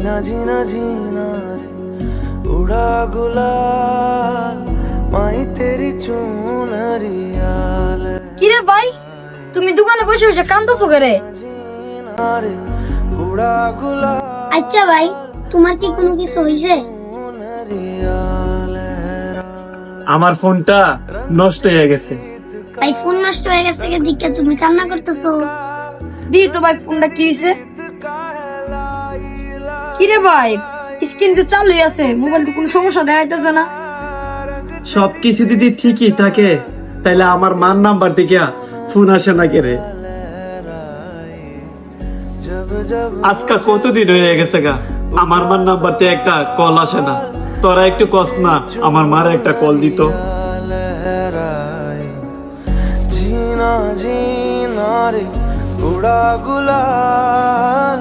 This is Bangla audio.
जीना जीना जीना रे उड़ा गुलाल माई तेरी चुनरिया ले কিরে ভাই তুমি দোকানে বসে বসে কান্দছো কে রে? जीना रे उड़ा गुलाल আচ্ছা ভাই, তোমার কি কোনো কিছু হয়েছে? चुनरिया लहरा আমার ফোনটা নষ্ট হয়ে গেছে। ভাই ফোন নষ্ট হয়ে গেছে দিকে তুমি কান্না করতেছো? দি তো ভাই ফোনটা কি হইছে? কিরে ভাই স্ক্রিন তো চালুই আছে, মোবাইল তো কোনো সমস্যা দেখাইতেছে না। সবকিছু যদি ঠিকই থাকে তাইলে আমার মার নাম্বার থেকে ফোন আসে না কেরে। जब जब আজকা কতদিন হয়ে গেছে গা আমার মার নাম্বার থেকে একটা কল আসে না। তোরা একটু কস না আমার মার একটা কল দিত। लहराए जीना जीना रे उड़ा गुलाल